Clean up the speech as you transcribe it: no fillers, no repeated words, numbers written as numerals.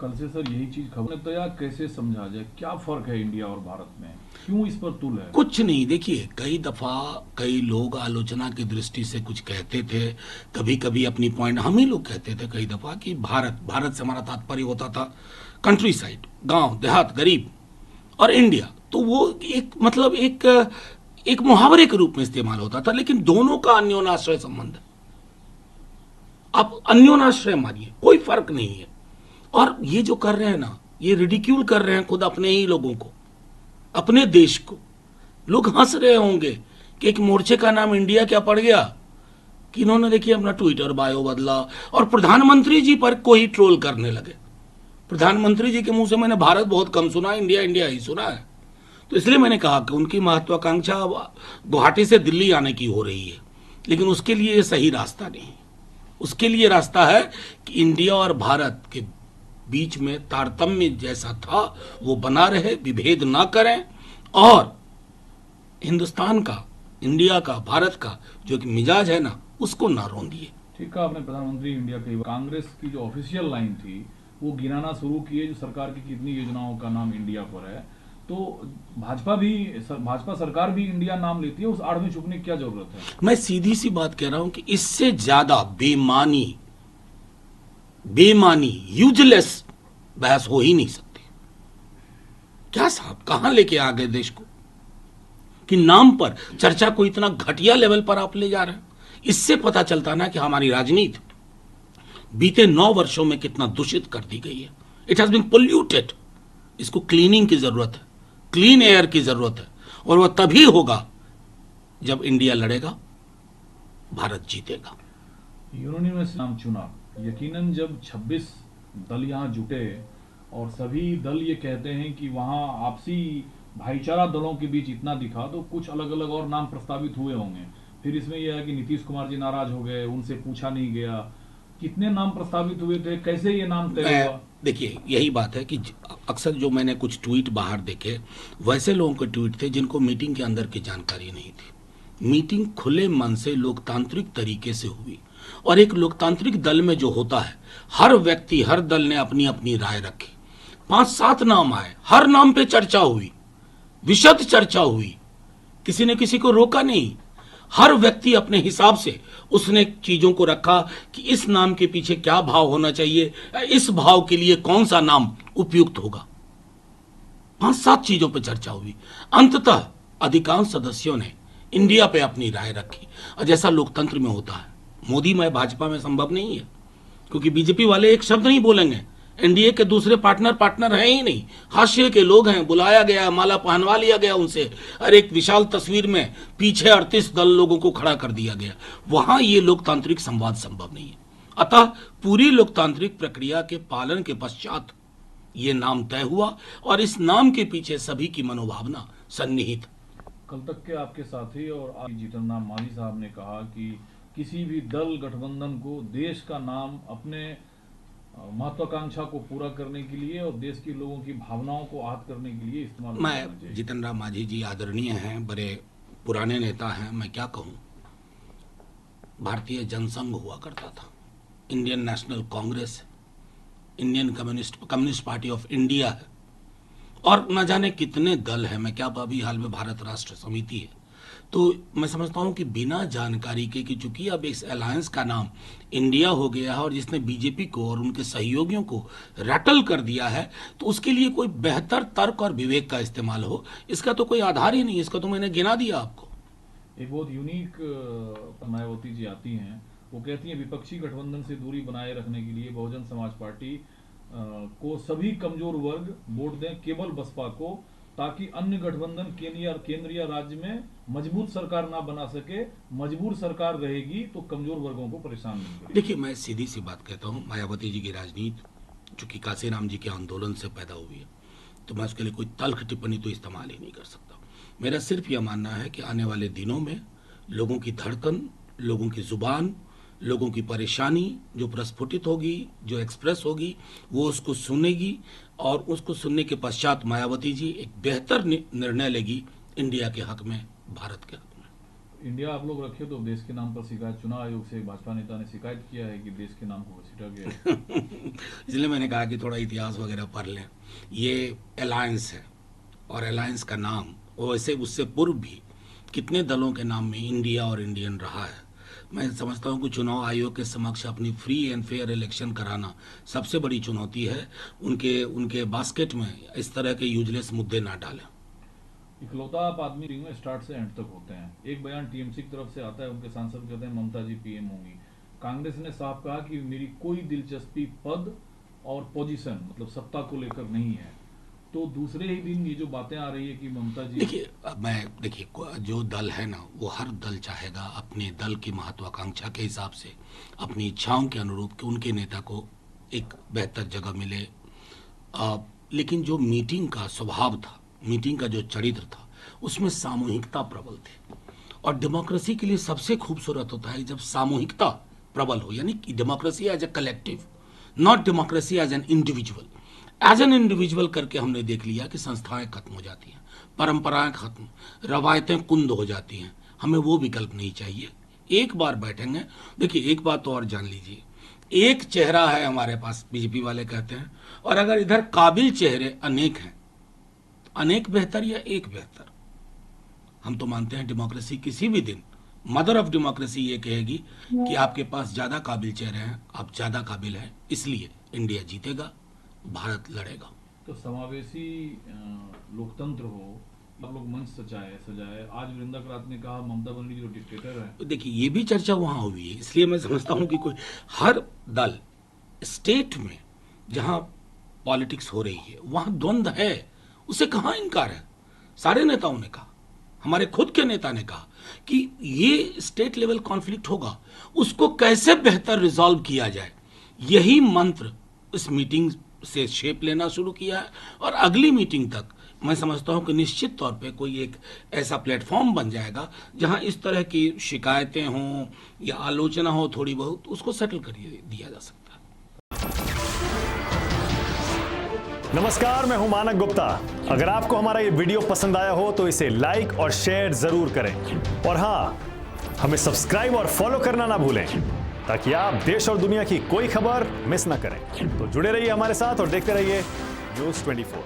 कल से सर यही चीज खबर तो यार कैसे समझा जाए, क्या फर्क है इंडिया और भारत में, क्यों इस पर तुल है? कुछ नहीं, देखिए कई दफा कई लोग आलोचना की दृष्टि से कुछ कहते थे, कभी कभी अपनी पॉइंट हम ही लोग कहते थे कई दफा कि भारत भारत से हमारा तात्पर्य होता था कंट्री साइड, गांव देहात, गरीब, और इंडिया तो वो एक मतलब एक मुहावरे के रूप में इस्तेमाल होता था, लेकिन दोनों का अन्योनाश्रय संबंध है। आप अन्योनाश्रय मानिए, कोई फर्क नहीं है। और ये जो कर रहे हैं ना, ये रिडिक्यूल कर रहे हैं खुद अपने ही लोगों को, अपने देश को। लोग हंस रहे होंगे कि एक मोर्चे का नाम इंडिया क्या पड़ गया, कि इन्होंने देखिए अपना ट्विटर बायो बदला और प्रधानमंत्री जी पर कोई ट्रोल करने लगे। प्रधानमंत्री जी के मुंह से मैंने भारत बहुत कम सुना, इंडिया इंडिया ही सुना है। तो इसलिए मैंने कहा कि उनकी महत्वाकांक्षा गुवाहाटी से दिल्ली आने की हो रही है, लेकिन उसके लिए ये सही रास्ता नहीं। उसके लिए रास्ता है कि इंडिया और भारत के बीच में तारतम्य जैसा था वो बना रहे, विभेद ना करें, और हिंदुस्तान का, इंडिया का, भारत का जो कि मिजाज है ना, उसको ना रोंदिए। ठीक है, आपने प्रधानमंत्री इंडिया की कांग्रेस की जो ऑफिशियल लाइन थी वो गिनाना शुरू किए जो सरकार की कितनी योजनाओं का नाम इंडिया पर है। तो भाजपा सरकार भी इंडिया नाम लेती है, उस आड़ में छुपने की क्या जरूरत है? मैं सीधी सी बात कह रहा हूं कि इससे ज्यादा बेमानी बेमानी यूजलेस बहस हो ही नहीं सकती। क्या साहब कहां लेके आ गए देश को कि नाम पर चर्चा को इतना घटिया लेवल पर आप ले जा रहे हैं। इससे पता चलता ना कि हमारी राजनीति बीते 9 वर्षों में कितना दूषित कर दी गई है। It has been polluted. इसको क्लीनिंग की जरूरत है, क्लीन एयर की जरूरत है, और वह तभी होगा जब इंडिया लड़ेगा, भारत जीतेगा। यूनानिमस नाम चुना, यकीनन जब 26 दल यहाँ जुटे और सभी दल ये कहते हैं कि वहाँ आपसी भाईचारा दलों के बीच इतना दिखा, तो कुछ अलग अलग और नाम प्रस्तावित हुए होंगे। फिर इसमें यह है कि नीतीश कुमार जी नाराज हो गए, उनसे पूछा नहीं गया। कितने नाम प्रस्तावित हुए थे, कैसे ये नाम तय हुआ? देखिए यही बात है कि अक्सर जो मैंने कुछ ट्वीट बाहर देखे, वैसे लोगों के ट्वीट थे जिनको मीटिंग के अंदर की जानकारी नहीं थी। मीटिंग खुले मन से लोकतांत्रिक तरीके से हुई, और एक लोकतांत्रिक दल में जो होता है, हर व्यक्ति, हर दल ने अपनी अपनी राय रखी। 5-7 नाम आए, हर नाम पे चर्चा हुई, विशद चर्चा हुई, किसी ने किसी को रोका नहीं। हर व्यक्ति अपने हिसाब से उसने चीजों को रखा कि इस नाम के पीछे क्या भाव होना चाहिए, इस भाव के लिए कौन सा नाम उपयुक्त होगा। 5-7 चीजों पर चर्चा हुई। अंततः अधिकांश सदस्यों ने इंडिया पे अपनी राय रखी। और जैसा लोकतंत्र में होता है, मोदी में भाजपा में संभव नहीं है, क्योंकि बीजेपी वाले एक शब्द नहीं बोलेंगे। एनडीए के दूसरे पार्टनर हैं ही नहीं, हाशिए के लोग हैं, बुलाया गया, माला पहनवा लिया गया उनसे, और एक विशाल तस्वीर में पीछे 38 दल लोगों को खड़ा कर दिया गया। वहां ये लोकतांत्रिक संवाद संभव नहीं है। अतः पूरी लोकतांत्रिक प्रक्रिया के पालन के पश्चात ये नाम तय हुआ, और इस नाम के पीछे सभी की मनोभावना सन्निहित। कल तक के आपके साथी और आज जीतन राम मांझी साहब ने कहा कि किसी भी दल गठबंधन को देश का नाम अपने महत्वाकांक्षा को पूरा करने के लिए और देश के लोगों की भावनाओं को आहत करने के लिए इस्तेमाल करना चाहिए। मैं जीतन राम मांझी जी आदरणीय हैं, बड़े पुराने नेता हैं। मैं क्या कहूं, भारतीय जनसंघ हुआ करता था, Indian national Congress, Indian communist party of India है, और न जाने कितने दल हैं। मैं क्या, अभी हाल में भारत राष्ट्र समिति है। तो मैं समझता हूं कि बिना जानकारी के, कि चूंकि अब इस अलायंस का नाम इंडिया हो गया है और जिसने बीजेपी को और उनके सहयोगियों को रैटल कर दिया है, तो उसके लिए कोई बेहतर तर्क और विवेक का इस्तेमाल हो, इसका तो कोई आधार ही नहीं। इसका तो मैंने गिना दिया आपको। एक बहुत यूनिक मायावती जी आती हैं, वो कहती हैं विपक्षी गठबंधन से दूरी बनाए रखने के लिए बहुजन समाज पार्टी को सभी कमजोर वर्ग वोट दें, केवल बसपा को, ताकि अन्य गठबंधन केंद्र या राज्य में मजबूत सरकार ना बना सके। मजबूर सरकार रहेगी तो कमजोर वर्गों को परेशान नहीं करेगी। देखिए मैं सीधी सी बात कहता हूँ, मायावती जी की राजनीति चूंकि काशीराम जी के आंदोलन से पैदा हुई है, तो मैं उसके लिए कोई तल्ख टिप्पणी तो इस्तेमाल ही नहीं कर सकता। मेरा सिर्फ यह मानना है कि आने वाले दिनों में लोगों की धड़कन, लोगों की जुबान, लोगों की परेशानी जो प्रस्फुटित होगी, जो एक्सप्रेस होगी, वो उसको सुनेगी, और उसको सुनने के पश्चात मायावती जी एक बेहतर निर्णय लेगी इंडिया के हक में, भारत के हक में। इंडिया आप लोग रखे तो देश के नाम पर शिकायत, चुनाव आयोग से भाजपा नेता ने शिकायत किया है कि देश के नाम को घसीटा गया है। इसलिए मैंने कहा कि थोड़ा इतिहास वगैरह पढ़ लें। ये अलायंस है और अलायंस का नाम वैसे उससे पूर्व भी कितने दलों के नाम में इंडिया और इंडियन रहा है। मैं समझता हूं कि चुनाव आयोग के समक्ष अपनी फ्री एंड फेयर इलेक्शन कराना सबसे बड़ी चुनौती है। उनके बास्केट में इस तरह के यूजलेस मुद्दे ना डालें। इकलौता आप आदमी में स्टार्ट से एंड तक होते हैं। एक बयान टीएमसी की तरफ से आता है, उनके सांसद कहते हैं ममता जी पीएम होंगी। कांग्रेस ने साफ कहा कि मेरी कोई दिलचस्पी पद और पोजीशन मतलब सत्ता को लेकर नहीं है। तो दूसरे ही दिन ये जो बातें आ रही है कि ममता जी देखिए जो दल है ना, वो हर दल चाहेगा अपने दल की महत्वाकांक्षा के हिसाब से अपनी इच्छाओं के अनुरूप कि उनके नेता को एक बेहतर जगह मिले। लेकिन जो मीटिंग का स्वभाव था, मीटिंग का जो चरित्र था, उसमें सामूहिकता प्रबल थी। और डेमोक्रेसी के लिए सबसे खूबसूरत होता है जब सामूहिकता प्रबल हो, यानी कि democracy as a collective, not democracy as an individual. As an individual करके हमने देख लिया कि संस्थाएं खत्म हो जाती हैं, परंपराएं खत्म, रवायतें कुंद हो जाती हैं। हमें वो विकल्प नहीं चाहिए। एक बार बैठेंगे, देखिए एक बात तो और जान लीजिए, एक चेहरा है हमारे पास, बीजेपी वाले कहते हैं, और अगर इधर काबिल चेहरे अनेक हैं, अनेक बेहतर या एक बेहतर। हम तो मानते हैं डेमोक्रेसी किसी भी दिन, मदर ऑफ डेमोक्रेसी ये कहेगी कि आपके पास ज्यादा काबिल चेहरे हैं, आप ज्यादा काबिल हैं, इसलिए इंडिया जीतेगा, भारत लड़ेगा। तो समावेशी लोकतंत्र हो, आप लोग मंच सजाए। आज वृंदा करात ने कहा ममता बनर्जी जो डिक्टेटर है। देखिए ये भी चर्चा वहां हुई है, इसलिए मैं समझता हूं कि कोई हर दल स्टेट में जहां पॉलिटिक्स हो रही है वहां द्वंद्व है, उसे कहां इनकार है। सारे नेताओं ने कहा, हमारे खुद के नेता ने कहा कि ये स्टेट लेवल कॉन्फ्लिक्ट होगा, उसको कैसे बेहतर रिजॉल्व किया जाए, यही मंत्र इस मीटिंग से शेप लेना शुरू किया है। और अगली मीटिंग तक मैं समझता हूं कि निश्चित तौर पे कोई एक ऐसा प्लेटफॉर्म बन जाएगा जहां इस तरह की शिकायतें हों या आलोचना हो थोड़ी बहुत, उसको सेटल कर दिया जा सकता है। नमस्कार, मैं हूं मानक गुप्ता। अगर आपको हमारा ये वीडियो पसंद आया हो तो इसे लाइक और शेयर जरूर करें, और हाँ, हमें सब्सक्राइब और फॉलो करना ना भूलें ताकि आप देश और दुनिया की कोई खबर मिस ना करें। तो जुड़े रहिए हमारे साथ और देखते रहिए न्यूज़ 24।